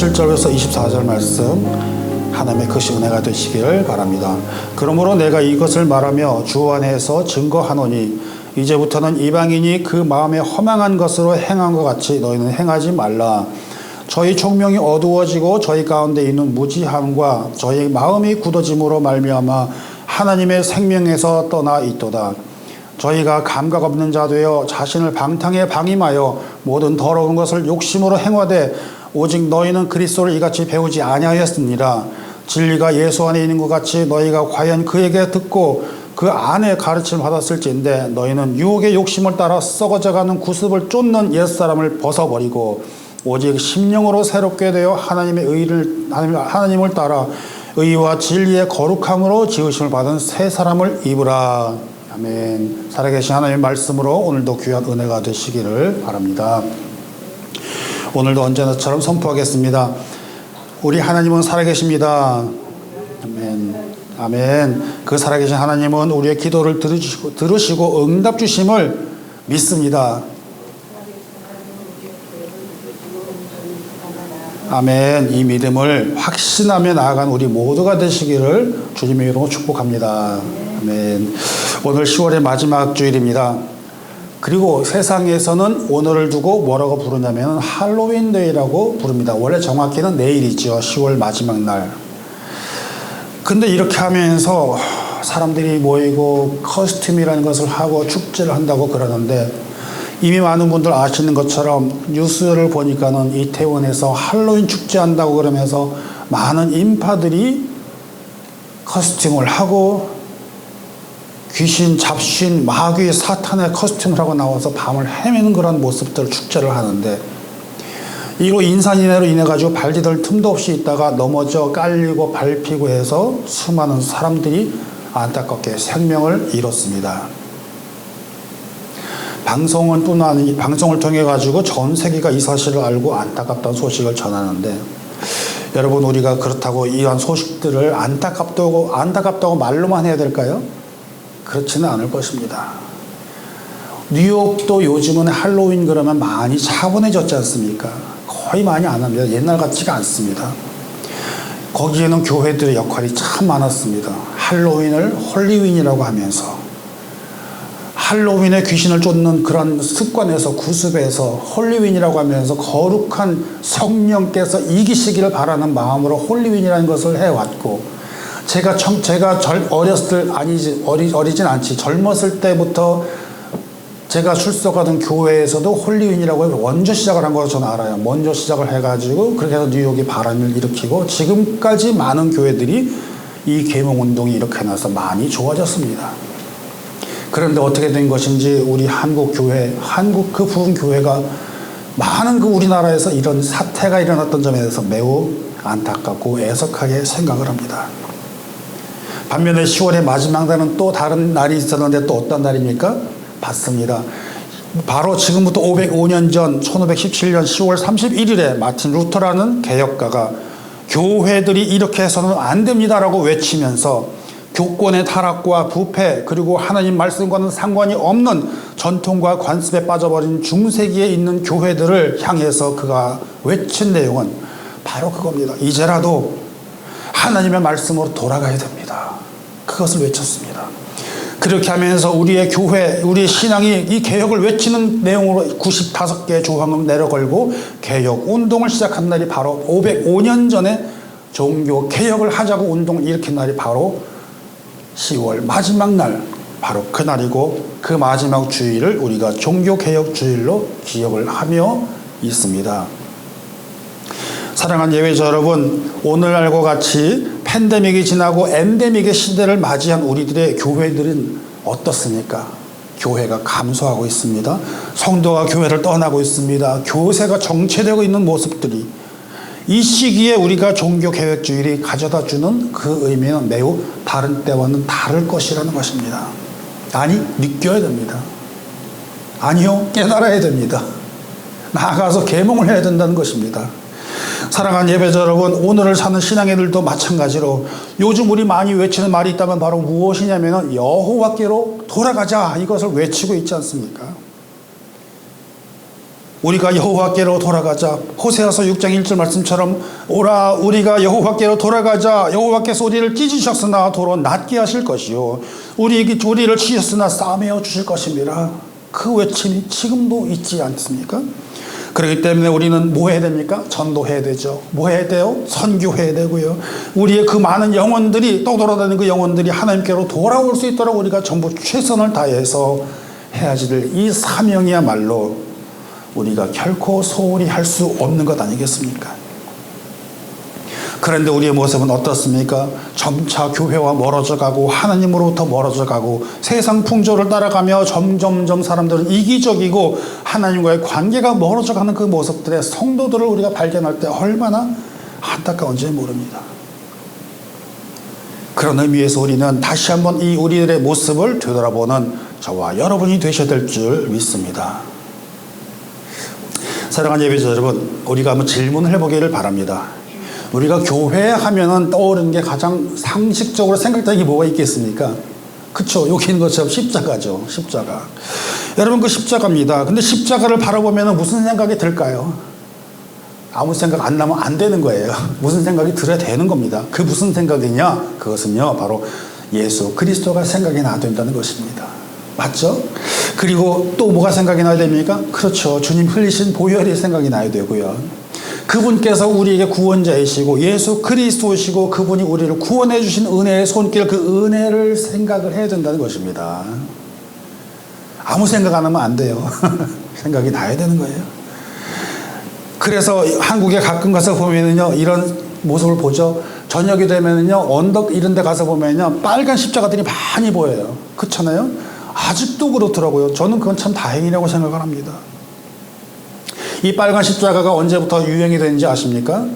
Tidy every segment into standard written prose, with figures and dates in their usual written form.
17절에서 24절 말씀 하나님의 크신 은혜가 되시기를 바랍니다. 그러므로 내가 이것을 말하며 주 안에서 증거하노니 이제부터는 이방인이 그 마음에 허망한 것으로 행한 것 같이 너희는 행하지 말라. 저희 총명이 어두워지고 저희 가운데 있는 무지함과 저희 마음이 굳어짐으로 말미암아 하나님의 생명에서 떠나 있도다. 저희가 감각 없는 자 되어 자신을 방탕에 방임하여 모든 더러운 것을 욕심으로 행하되 오직 너희는 그리스도를 이같이 배우지 아니하였느니라. 진리가 예수 안에 있는 것 같이 너희가 과연 그에게 듣고 그 안에 가르침을 받았을진데 너희는 유혹의 욕심을 따라 썩어져가는 구습을 쫓는 옛사람을 벗어버리고 오직 심령으로 새롭게 되어 하나님을 따라 의와 진리의 거룩함으로 지으심을 받은 새 사람을 입으라. 아멘. 살아계신 하나님의 말씀으로 오늘도 귀한 은혜가 되시기를 바랍니다. 오늘도 언제나처럼 선포하겠습니다. 우리 하나님은 살아계십니다. 아멘. 아멘. 그 살아계신 하나님은 우리의 기도를 들으시고 응답 주심을 믿습니다. 아멘. 이 믿음을 확신하며 나아간 우리 모두가 되시기를 주님의 이름으로 축복합니다. 아멘. 오늘 10월의 마지막 주일입니다. 그리고 세상에서는 오늘을 두고 뭐라고 부르냐면 할로윈 데이라고 부릅니다. 원래 정확히는 내일이죠. 10월 마지막 날. 근데 이렇게 하면서 사람들이 모이고 커스튬이라는 것을 하고 축제를 한다고 그러는데 이미 많은 분들 아시는 것처럼 뉴스를 보니까는 이태원에서 할로윈 축제한다고 그러면서 많은 인파들이 커스튬을 하고 귀신, 잡신, 마귀, 사탄의 커스튬을 하고 나와서 밤을 헤매는 그런 모습들 축제를 하는데 이로 인산인해로 인해 가지고 발디딜 틈도 없이 있다가 넘어져 깔리고 밟히고 해서 수많은 사람들이 안타깝게 생명을 잃었습니다. 방송을 통해 가지고 전 세계가 이 사실을 알고 안타깝다는 소식을 전하는데 여러분 우리가 그렇다고 이러한 소식들을 안타깝다고 말로만 해야 될까요? 그렇지는 않을 것입니다. 뉴욕도 요즘은 할로윈 그러면 많이 차분해졌지 않습니까? 거의 많이 안 합니다. 옛날 같지가 않습니다. 거기에는 교회들의 역할이 참 많았습니다. 할로윈을 홀리윈이라고 하면서 할로윈의 귀신을 쫓는 그런 습관에서 구습에서 홀리윈이라고 하면서 거룩한 성령께서 이기시기를 바라는 마음으로 홀리윈이라는 것을 해왔고 제가 어렸을 어리진 않지 젊었을 때부터 제가 출석하던 교회에서도 홀리윈이라고 원조 시작을 한 거 저는 알아요. 먼저 시작을 해가지고 그렇게 해서 뉴욕이 바람을 일으키고 지금까지 많은 교회들이 이 계몽운동이 이렇게 나서 많이 좋아졌습니다. 그런데 어떻게 된 것인지 우리 한국 그 부흥 교회가 많은 그 우리나라에서 이런 사태가 일어났던 점에 대해서 매우 안타깝고 애석하게 생각을 합니다. 반면에 10월의 마지막 날은 또 다른 날이 있었는데 또 어떤 날입니까? 봤습니다. 바로 지금부터 505년 전 1517년 10월 31일에 마틴 루터라는 개혁가가 교회들이 이렇게 해서는 안 됩니다라고 외치면서 교권의 타락과 부패 그리고 하나님 말씀과는 상관이 없는 전통과 관습에 빠져버린 중세기에 있는 교회들을 향해서 그가 외친 내용은 바로 그겁니다. 이제라도 하나님의 말씀으로 돌아가야 됩니다. 그것을 외쳤습니다. 그렇게 하면서 우리의 교회, 우리의 신앙이 이 개혁을 외치는 내용으로 95개의 조항을 내려걸고 개혁 운동을 시작한 날이 바로 505년 전에 종교 개혁을 하자고 운동을 일으킨 날이 바로 10월 마지막 날, 바로 그날이고 그 마지막 주일을 우리가 종교개혁 주일로 기억을 하며 있습니다. 사랑하는 예배자 여러분, 오늘날과 같이 팬데믹이 지나고 엔데믹의 시대를 맞이한 우리들의 교회들은 어떻습니까? 교회가 감소하고 있습니다. 성도가 교회를 떠나고 있습니다. 교세가 정체되고 있는 모습들이 이 시기에 우리가 종교개혁주일이 가져다 주는 그 의미는 매우 다른 때와는 다를 것이라는 것입니다. 아니, 느껴야 됩니다. 아니요, 깨달아야 됩니다. 나아가서 계몽을 해야 된다는 것입니다. 사랑하는 예배자 여러분, 오늘을 사는 신앙인들도 마찬가지로 요즘 우리 많이 외치는 말이 있다면 바로 무엇이냐면 여호와께로 돌아가자, 이것을 외치고 있지 않습니까? 우리가 여호와께로 돌아가자. 호세아서 6장 1절 말씀처럼 오라 우리가 여호와께로 돌아가자. 여호와께서 우리를 찢으셨으나 도로 낫게 하실 것이요 우리를 치셨으나 싸매어 주실 것입니다. 그 외침이 지금도 있지 않습니까? 그렇기 때문에 우리는 뭐 해야 됩니까? 전도해야 되죠. 뭐 해야 돼요? 선교해야 되고요. 우리의 그 많은 영혼들이 떠돌아다니는 그 영혼들이 하나님께로 돌아올 수 있도록 우리가 전부 최선을 다해서 해야지 될 이 사명이야말로 우리가 결코 소홀히 할 수 없는 것 아니겠습니까? 그런데 우리의 모습은 어떻습니까? 점차 교회와 멀어져 가고 하나님으로부터 멀어져 가고 세상 풍조를 따라가며 점점점 사람들은 이기적이고 하나님과의 관계가 멀어져 가는 그 모습들의 성도들을 우리가 발견할 때 얼마나 안타까운지 모릅니다. 그런 의미에서 우리는 다시 한번 이 우리들의 모습을 되돌아보는 저와 여러분이 되셔야 될 줄 믿습니다. 사랑하는 예배자 여러분, 우리가 한번 질문을 해보기를 바랍니다. 우리가 교회 하면은 떠오르는 게 가장 상식적으로 생각되는 게 뭐가 있겠습니까? 그쵸? 여기 있는 것처럼 십자가죠. 십자가. 여러분, 그 십자가입니다. 근데 십자가를 바라보면 무슨 생각이 들까요? 아무 생각 안 나면 안 되는 거예요. 무슨 생각이 들어야 되는 겁니다. 그 무슨 생각이냐? 그것은요, 바로 예수 그리스도가 생각이 나야 된다는 것입니다. 맞죠? 그리고 또 뭐가 생각이 나야 됩니까? 그렇죠. 주님 흘리신 보혈이 생각이 나야 되고요. 그분께서 우리에게 구원자이시고 예수 그리스도시고 그분이 우리를 구원해 주신 은혜의 손길, 그 은혜를 생각을 해야 된다는 것입니다. 아무 생각 안 하면 안 돼요. 생각이 나야 되는 거예요. 그래서 한국에 가끔 가서 보면은요, 이런 모습을 보죠. 저녁이 되면은요, 언덕 이런 데 가서 보면요, 빨간 십자가들이 많이 보여요. 그렇잖아요? 아직도 그렇더라고요. 저는 그건 참 다행이라고 생각을 합니다. 이 빨간 십자가가 언제부터 유행이 되는지 아십니까?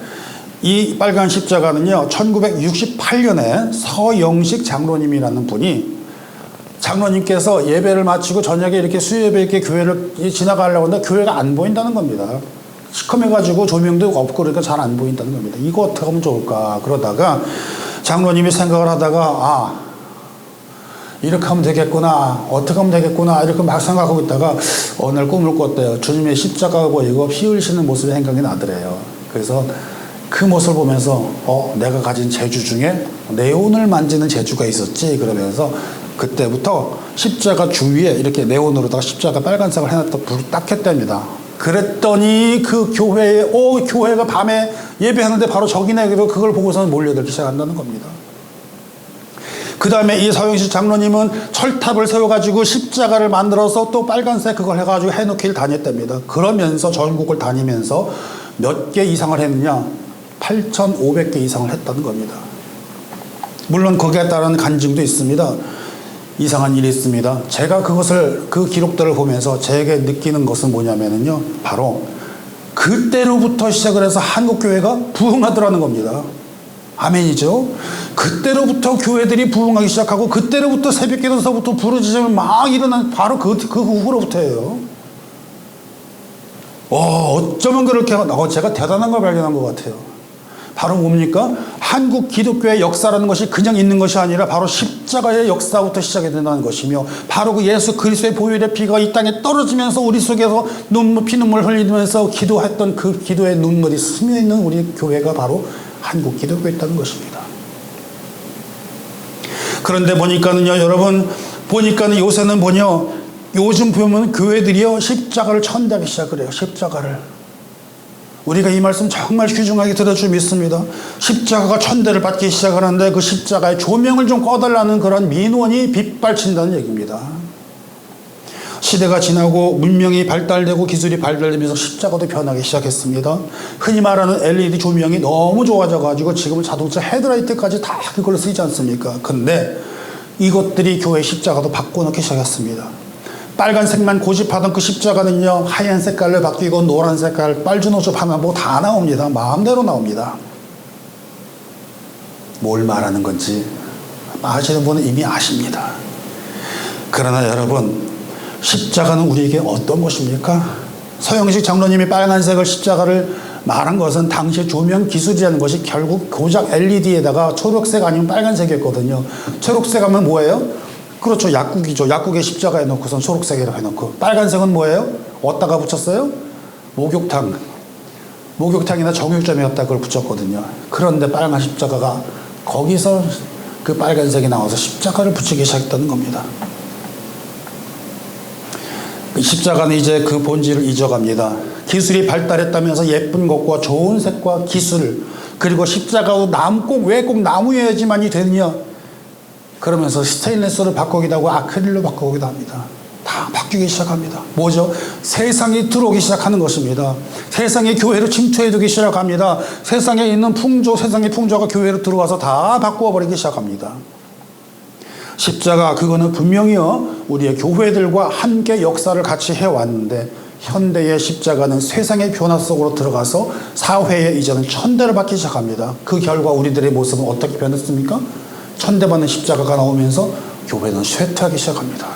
이 빨간 십자가는요, 1968년에 서영식 장로님이라는 분이, 장로님께서 예배를 마치고 저녁에 이렇게 수요예배 이렇게 교회를 지나가려고 하는데 교회가 안 보인다는 겁니다. 시커매가지고 조명도 없고 그러니까 잘 안 보인다는 겁니다. 이거 어떻게 하면 좋을까? 그러다가 장로님이 생각을 하다가, 이렇게 하면 되겠구나, 어떻게 하면 되겠구나, 이렇게 막 생각하고 있다가 어느 날 꿈을 꿨대요. 주님의 십자가 보이고 피 흘리시는 모습이 생각이 나더래요. 그래서 그 모습을 보면서 내가 가진 재주 중에 네온을 만지는 재주가 있었지, 그러면서 그때부터 십자가 주위에 이렇게 네온으로다가 십자가 빨간색을 해놨다 불이 딱 켰답니다. 그랬더니 그 교회에 교회가 밤에 예배하는데 바로 저기네, 그걸 보고서는 몰려들기 시작한다는 겁니다. 그 다음에 이 서영식 장로님은 철탑을 세워가지고 십자가를 만들어서 또 빨간색 그걸 해가지고 해놓기를 다녔답니다. 그러면서 전국을 다니면서 몇 개 이상을 했느냐? 8,500개 이상을 했다는 겁니다. 물론 거기에 따른 간증도 있습니다. 이상한 일이 있습니다. 제가 그 기록들을 보면서 제게 느끼는 것은 뭐냐면요, 바로 그때로부터 시작을 해서 한국교회가 부흥하더라는 겁니다. 아멘이죠. 그때로부터 교회들이 부흥하기 시작하고 그때로부터 새벽기도서부터 부르짖음이 막 일어난 바로 그 후로부터예요. 어쩌면 그렇게 제가 대단한 걸 발견한 것 같아요. 바로 뭡니까? 한국 기독교의 역사라는 것이 그냥 있는 것이 아니라 바로 십자가의 역사부터 시작이 된다는 것이며, 바로 그 예수 그리스도의 보혈의 피가 이 땅에 떨어지면서 우리 속에서 피눈물 흘리면서 기도했던 그 기도의 눈물이 스며있는 우리 교회가 바로 한국 기독교였다는 것입니다. 그런데 보니까는요, 여러분, 요새는 요즘 보면 교회들이요, 십자가를 천대하기 시작을 해요. 십자가를. 우리가 이 말씀 정말 귀중하게 들어줄 믿습니다. 십자가가 천대를 받기 시작하는데 그 십자가의 조명을 좀 꺼달라는 그런 민원이 빗발친다는 얘기입니다. 시대가 지나고 문명이 발달되고 기술이 발달되면서 십자가도 변하기 시작했습니다. 흔히 말하는 LED 조명이 너무 좋아져가지고 지금은 자동차 헤드라이트까지 다 그걸로 쓰이지 않습니까? 근데 이것들이 교회 십자가도 바꿔놓기 시작했습니다. 빨간색만 고집하던 그 십자가는요, 하얀 색깔로 바뀌고 노란 색깔, 빨주노초 하나 뭐 다 나옵니다. 마음대로 나옵니다. 뭘 말하는 건지 아시는 분은 이미 아십니다. 그러나 여러분, 십자가는 우리에게 어떤 것입니까? 서영식 장로님이 빨간색을 십자가를 말한 것은 당시 조명 기술이라는 것이 결국 고작 LED에다가 초록색 아니면 빨간색이었거든요. 초록색 하면 뭐예요? 그렇죠. 약국이죠. 약국에 십자가 해놓고선 초록색이라고 해놓고. 빨간색은 뭐예요? 어디다가 붙였어요? 목욕탕이나 정육점이었다 그걸 붙였거든요. 그런데 빨간 십자가가 거기서 그 빨간색이 나와서 십자가를 붙이기 시작했다는 겁니다. 그 십자가는 이제 그 본질을 잊어갑니다. 기술이 발달했다면서 예쁜 것과 좋은 색과 기술, 그리고 십자가도 왜 꼭 나무여야지만이 되느냐, 그러면서 스테인레스를 바꾸기도 하고 아크릴로 바꾸기도 합니다. 다 바뀌기 시작합니다. 뭐죠? 세상이 들어오기 시작하는 것입니다. 세상의 교회로 침투해두기 시작합니다. 세상에 있는 세상의 풍조가 교회로 들어와서 다 바꾸어버리기 시작합니다. 십자가, 그거는 분명히요, 우리의 교회들과 함께 역사를 같이 해왔는데, 현대의 십자가는 세상의 변화 속으로 들어가서 사회의 이제는 천대를 받기 시작합니다. 그 결과 우리들의 모습은 어떻게 변했습니까? 천대받는 십자가가 나오면서 교회는 쇠퇴하기 시작합니다.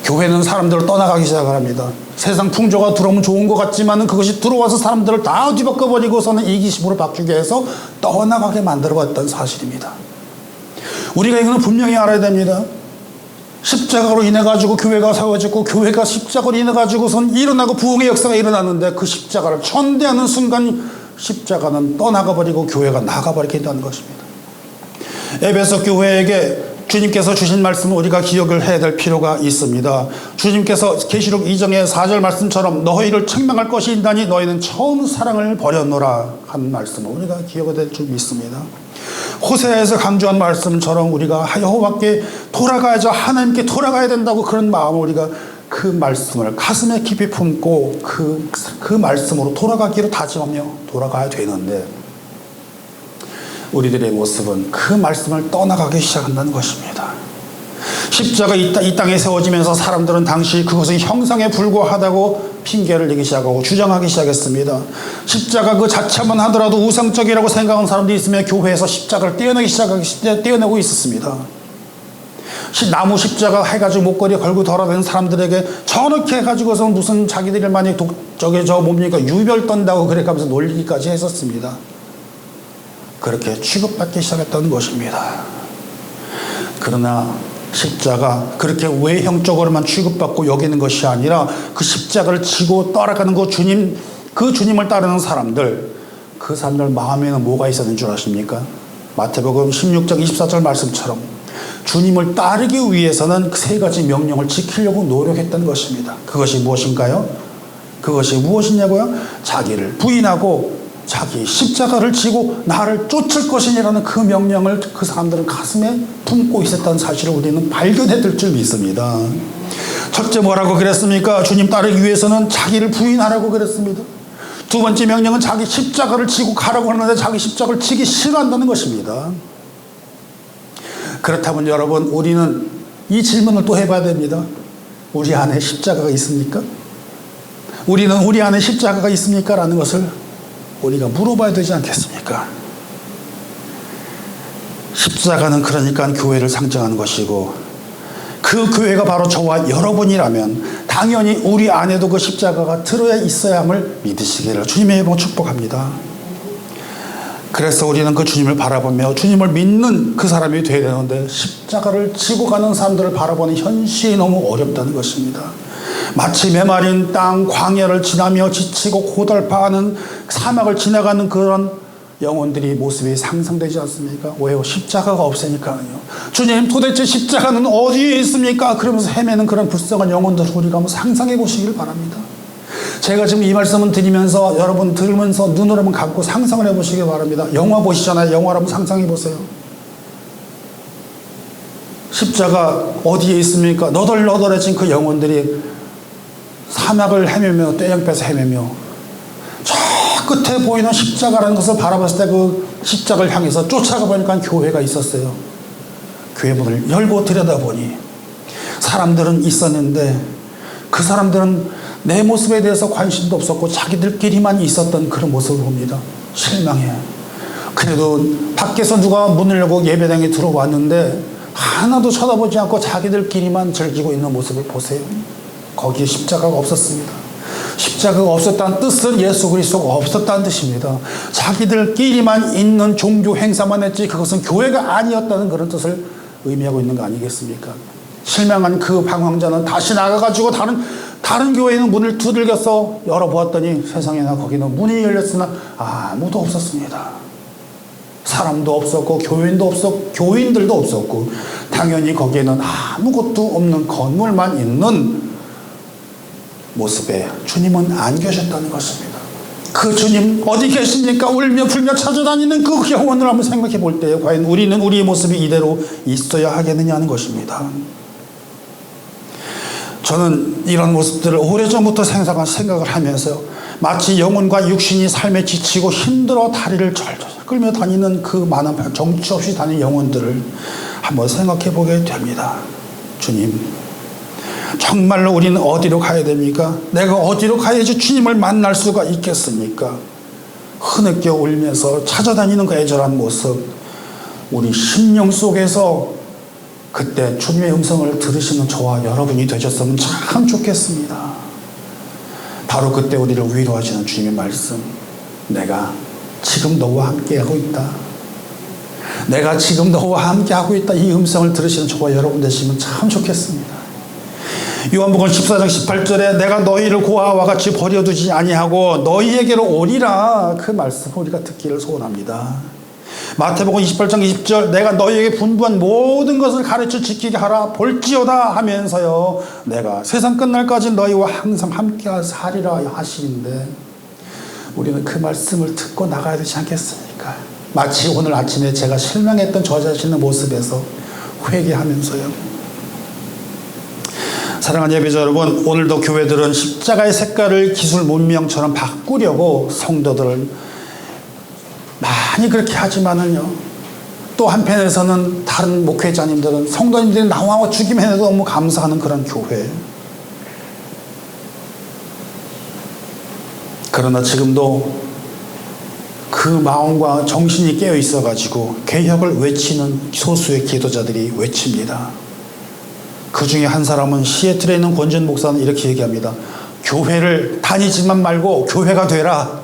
교회는 사람들을 떠나가기 시작합니다. 세상 풍조가 들어오면 좋은 것 같지만 그것이 들어와서 사람들을 다 뒤바꿔버리고서는 이기심으로 바뀌게 해서 떠나가게 만들어봤던 사실입니다. 우리가 이거는 분명히 알아야 됩니다. 십자가로 인해가지고 교회가 세워졌고, 교회가 십자가로 인해가지고선 일어나고 부흥의 역사가 일어나는데, 그 십자가를 천대하는 순간 십자가는 떠나가버리고 교회가 나가버리게 된다는 것입니다. 에베소 교회에게 주님께서 주신 말씀을 우리가 기억을 해야 될 필요가 있습니다. 주님께서 계시록 2장의 4절 말씀처럼 너희를 책망할 것이 있다니 너희는 처음 사랑을 버렸노라 한 말씀을 우리가 기억해야 될 줄 믿습니다. 호세아에서 강조한 말씀처럼 우리가 여호와께 돌아가야죠, 하나님께 돌아가야 된다고 그런 마음을 우리가 그 말씀을 가슴에 깊이 품고 그 말씀으로 돌아가기로 다짐하며 돌아가야 되는데, 우리들의 모습은 그 말씀을 떠나가기 시작한다는 것입니다. 십자가 이 땅에 세워지면서 사람들은 당시 그것은 형상에 불과하다고 핑계를 대기 시작하고 주장하기 시작했습니다. 십자가 그 자체만 하더라도 우상적이라고 생각하는 사람들이 있으면 교회에서 십자가를 떼어내고 있었습니다. 나무 십자가 해가지고 목걸이에 걸고 돌아다니는 사람들에게 저렇게 해가지고서 무슨 자기들이 만약 유별 떤다고 그래가면서 놀리기까지 했었습니다. 그렇게 취급받기 시작했다는 것입니다. 그러나 십자가, 그렇게 외형적으로만 취급받고 여기는 것이 아니라 그 십자가를 지고 따라가는 그 주님을 따르는 사람들, 그 사람들 마음에는 뭐가 있었는 줄 아십니까? 마태복음 16장 24절 말씀처럼 주님을 따르기 위해서는 그 세 가지 명령을 지키려고 노력했던 것입니다. 그것이 무엇인가요? 그것이 무엇이냐고요? 자기를 부인하고 자기 십자가를 지고 나를 쫓을 것이라는 그 명령을 그 사람들은 가슴에 품고 있었다는 사실을 우리는 발견해둘 줄 믿습니다. 첫째 뭐라고 그랬습니까? 주님 따르기 위해서는 자기를 부인하라고 그랬습니다. 두 번째 명령은 자기 십자가를 지고 가라고 하는데 자기 십자가를 지기 싫어한다는 것입니다. 그렇다면 여러분, 우리는 이 질문을 또 해봐야 됩니다. 우리 안에 십자가가 있습니까? 우리는 우리 안에 십자가가 있습니까? 라는 것을 우리가 물어봐야 되지 않겠습니까? 십자가는 그러니까 교회를 상징하는 것이고, 그 교회가 바로 저와 여러분이라면 당연히 우리 안에도 그 십자가가 들어야 있어야 함을 믿으시기를 주님의 이름으로 축복합니다. 그래서 우리는 그 주님을 바라보며 주님을 믿는 그 사람이 되어야 되는데, 십자가를 지고 가는 사람들을 바라보는 현실이 너무 어렵다는 것입니다. 마치 메마른 땅 광야를 지나며 지치고 고달파하는 사막을 지나가는 그런 영혼들이 모습이 상상되지 않습니까? 왜요? 십자가가 없으니까요. 주님, 도대체 십자가는 어디에 있습니까? 그러면서 헤매는 그런 불쌍한 영혼들을 우리가 한번 상상해 보시길 바랍니다. 제가 지금 이 말씀을 드리면서 여러분 들으면서 눈을 한번 감고 상상을 해보시기 바랍니다. 영화 보시잖아요. 영화를 한번 상상해 보세요. 십자가 어디에 있습니까? 너덜너덜해진 그 영혼들이 사막을 헤매며 떼양볕에 헤매며 저 끝에 보이는 십자가라는 것을 바라봤을 때 그 십자가를 향해서 쫓아가 보니까 교회가 있었어요. 교회 문을 열고 들여다보니 사람들은 있었는데 그 사람들은 내 모습에 대해서 관심도 없었고 자기들끼리만 있었던 그런 모습을 봅니다. 실망해. 그래도 밖에서 누가 문을 열고 예배당에 들어왔는데 하나도 쳐다보지 않고 자기들끼리만 즐기고 있는 모습을 보세요. 거기에 십자가가 없었습니다. 십자가가 없었다는 뜻은 예수 그리스도가 없었다는 뜻입니다. 자기들끼리만 있는 종교 행사만 했지 그것은 교회가 아니었다는 그런 뜻을 의미하고 있는 거 아니겠습니까? 실망한 그 방황자는 다시 나가가지고 다른 교회는 문을 두들겨서 열어보았더니 세상에나 거기는 문이 열렸으나 아무도 없었습니다. 사람도 없었고 교인들도 없었고 당연히 거기에는 아무것도 없는 건물만 있는 모습에 주님은 안 계셨다는 것입니다. 그 주님 어디 계십니까? 울며 불며 찾아다니는 그 영혼을 한번 생각해 볼 때에 과연 우리는 우리의 모습이 이대로 있어야 하겠느냐는 것입니다. 저는 이런 모습들을 오래전부터 생각을 하면서 마치 영혼과 육신이 삶에 지치고 힘들어 다리를 절절 끌며 다니는 그 많은 정치 없이 다니는 영혼들을 한번 생각해 보게 됩니다. 주님, 정말로 우리는 어디로 가야 됩니까? 내가 어디로 가야지 주님을 만날 수가 있겠습니까? 흐느껴 울면서 찾아다니는 그 애절한 모습, 우리 심령 속에서 그때 주님의 음성을 들으시는 저와 여러분이 되셨으면 참 좋겠습니다. 바로 그때 우리를 위로하시는 주님의 말씀, 내가 지금 너와 함께하고 있다. 내가 지금 너와 함께하고 있다. 이 음성을 들으시는 저와 여러분 되시면 참 좋겠습니다. 요한복음 14장 18절에 내가 너희를 고아와 같이 버려두지 아니하고 너희에게로 오리라, 그 말씀 우리가 듣기를 소원합니다. 마태복음 28장 20절 내가 너희에게 분부한 모든 것을 가르쳐 지키게 하라 볼지어다 하면서요, 내가 세상 끝날까지 너희와 항상 함께 하리라 하시는데 우리는 그 말씀을 듣고 나가야 되지 않겠습니까? 마치 오늘 아침에 제가 실망했던 저 자신의 모습에서 회개하면서요. 사랑하는 예배자 여러분, 오늘도 교회들은 십자가의 색깔을 기술 문명처럼 바꾸려고 성도들을 많이 그렇게 하지만은요, 또 한편에서는 다른 목회자님들은 성도님들이 나와 주기만 해도 너무 감사하는 그런 교회. 그러나 지금도 그 마음과 정신이 깨어 있어가지고 개혁을 외치는 소수의 기도자들이 외칩니다. 그 중에 한 사람은 시애틀에 있는 권준 목사는 이렇게 얘기합니다. 교회를 다니지만 말고 교회가 되라.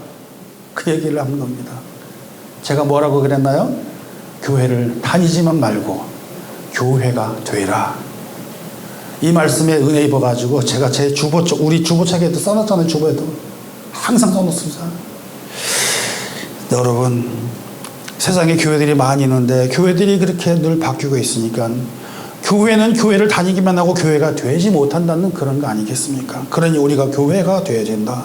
그 얘기를 하는 겁니다. 제가 뭐라고 그랬나요? 교회를 다니지만 말고 교회가 되라. 이 말씀에 은혜 입어가지고 제가 제 주보책, 우리 주보책에도 써놨잖아요. 주보에도 항상 써놓습니다. 여러분, 세상에 교회들이 많이 있는데 교회들이 그렇게 늘 바뀌고 있으니까 교회는 교회를 다니기만 하고 교회가 되지 못한다는 그런 거 아니겠습니까? 그러니 우리가 교회가 되어야 된다.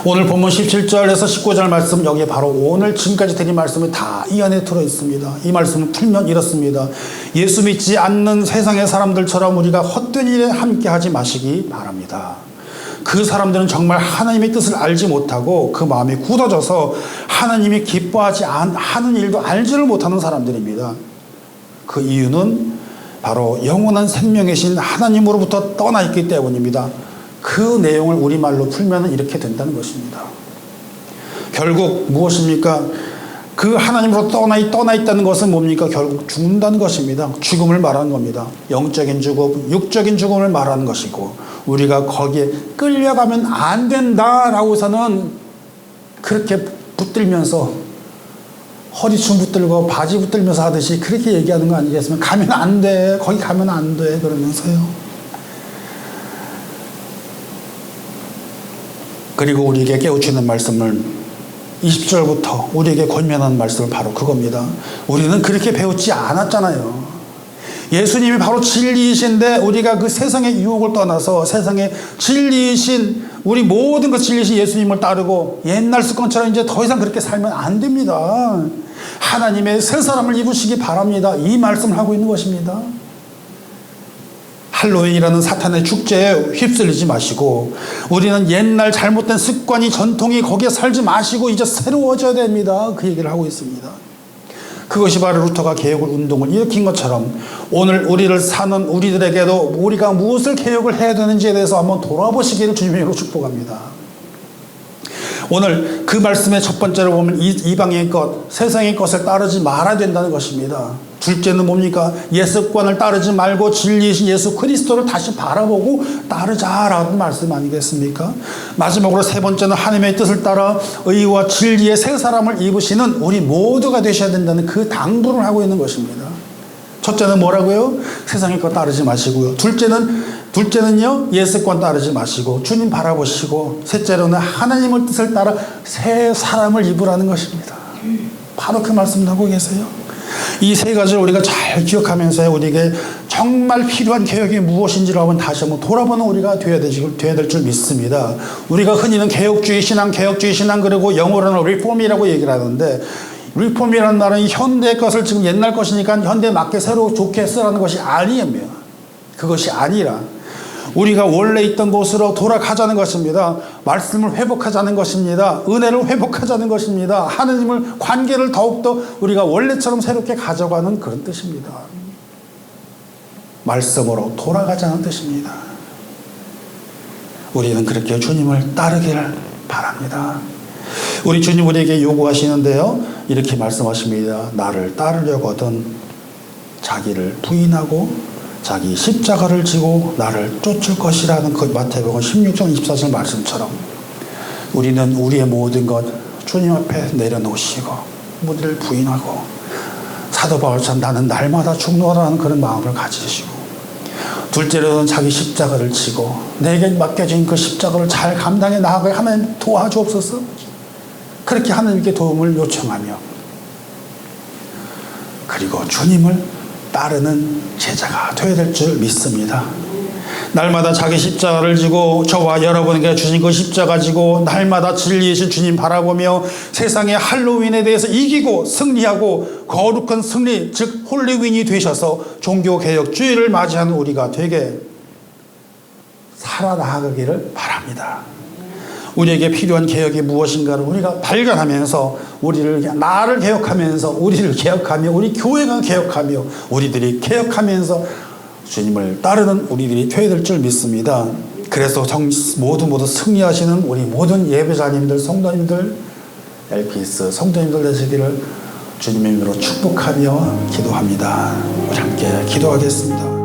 오늘 본문 17절에서 19절 말씀, 여기에 바로 오늘 지금까지 드린 말씀이 다 이 안에 들어있습니다. 이 말씀을 풀면 이렇습니다. 예수 믿지 않는 세상의 사람들처럼 우리가 헛된 일에 함께하지 마시기 바랍니다. 그 사람들은 정말 하나님의 뜻을 알지 못하고 그 마음이 굳어져서 하나님이 기뻐하지 하는 일도 알지를 못하는 사람들입니다. 그 이유는 바로 영원한 생명이신 하나님으로부터 떠나 있기 때문입니다. 그 내용을 우리말로 풀면 이렇게 된다는 것입니다. 결국 무엇입니까? 그 하나님으로부터 떠나 있다는 것은 뭡니까? 결국 죽는다는 것입니다. 죽음을 말하는 겁니다. 영적인 죽음, 육적인 죽음을 말하는 것이고, 우리가 거기에 끌려가면 안 된다라고서는 그렇게 붙들면서 허리춤 붙들고 바지 붙들면서 하듯이 그렇게 얘기하는 거 아니겠습니까? 가면 안 돼. 거기 가면 안 돼. 그러면서요. 그리고 우리에게 깨우치는 말씀을 20절부터 우리에게 권면하는 말씀은 바로 그겁니다. 우리는 그렇게 배우지 않았잖아요. 예수님이 바로 진리이신데 우리가 그 세상의 유혹을 떠나서 세상의 진리이신, 우리 모든 것 진리이신 예수님을 따르고 옛날 습관처럼 이제 더 이상 그렇게 살면 안 됩니다. 하나님의 새 사람을 입으시기 바랍니다. 이 말씀을 하고 있는 것입니다. 할로윈이라는 사탄의 축제에 휩쓸리지 마시고 우리는 옛날 잘못된 습관이, 전통이 거기에 살지 마시고 이제 새로워져야 됩니다. 그 얘기를 하고 있습니다. 그것이 바로 루터가 개혁을 운동을 일으킨 것처럼 오늘 우리를 사는 우리들에게도 우리가 무엇을 개혁을 해야 되는지에 대해서 한번 돌아보시기를 주님의 이름으로 축복합니다. 오늘 그 말씀의 첫 번째로 보면 이방의 것, 세상의 것을 따르지 말아야 된다는 것입니다. 둘째는 뭡니까? 옛습관을 따르지 말고 진리이신 예수 그리스도를 다시 바라보고 따르자라는 말씀 아니겠습니까? 마지막으로 세 번째는 하나님의 뜻을 따라 의와 진리의 새 사람을 입으시는 우리 모두가 되셔야 된다는 그 당부를 하고 있는 것입니다. 첫째는 뭐라고요? 세상의 것 따르지 마시고요. 둘째는요, 예수권 따르지 마시고 주님 바라보시고, 셋째로는 하나님의 뜻을 따라 새 사람을 입으라는 것입니다. 바로 그 말씀 하고 계세요. 이 세 가지를 우리가 잘 기억하면서 우리에게 정말 필요한 개혁이 무엇인지를 한번 다시 한번 돌아보는 우리가 되어야 될 줄 믿습니다. 우리가 흔히는 개혁주의 신앙 그리고 영어로는 리폼이라고 얘기를 하는데, 리폼이라는 말은 현대 것을 지금 옛날 것이니까 현대에 맞게 새로 좋게 쓰라는 것이 아니에요. 그것이 아니라 우리가 원래 있던 곳으로 돌아가자는 것입니다. 말씀을 회복하자는 것입니다. 은혜를 회복하자는 것입니다. 하느님을 관계를 더욱더 우리가 원래처럼 새롭게 가져가는 그런 뜻입니다. 말씀으로 돌아가자는 뜻입니다. 우리는 그렇게 주님을 따르기를 바랍니다. 우리 주님 우리에게 요구하시는데요, 이렇게 말씀하십니다. 나를 따르려거든 자기를 부인하고 자기 십자가를 지고 나를 쫓을 것이라는 그 마태복음 16장 24절 말씀처럼 우리는 우리의 모든 것 주님 앞에 내려놓으시고 우리를 부인하고, 사도 바울처럼 나는 날마다 죽노라는 그런 마음을 가지시고, 둘째로는 자기 십자가를 지고 내게 맡겨진 그 십자가를 잘 감당해 나가게 하나님 도와주옵소서. 그렇게 하나님께 도움을 요청하며, 그리고 주님을 따르는 제자가 되어야 될 줄 믿습니다. 날마다 자기 십자가를 지고 저와 여러분에게 주신 그 십자가 지고 날마다 진리이신 주님 바라보며 세상의 할로윈에 대해서 이기고 승리하고 거룩한 승리, 즉 홀리윈이 되셔서 종교개혁주의를 맞이하는 우리가 되게 살아나가기를 바랍니다. 우리에게 필요한 개혁이 무엇인가를 우리가 발견하면서 나를 개혁하면서 우리를 개혁하며 우리 교회가 개혁하며 우리들이 개혁하면서 주님을 따르는 우리들이 되어야 될 줄 믿습니다. 그래서 모두 승리하시는 우리 모든 예배자님들, 성도님들, LPS 성도님들 되시기를 주님의 이름으로 축복하며 기도합니다. 우리 함께 기도하겠습니다.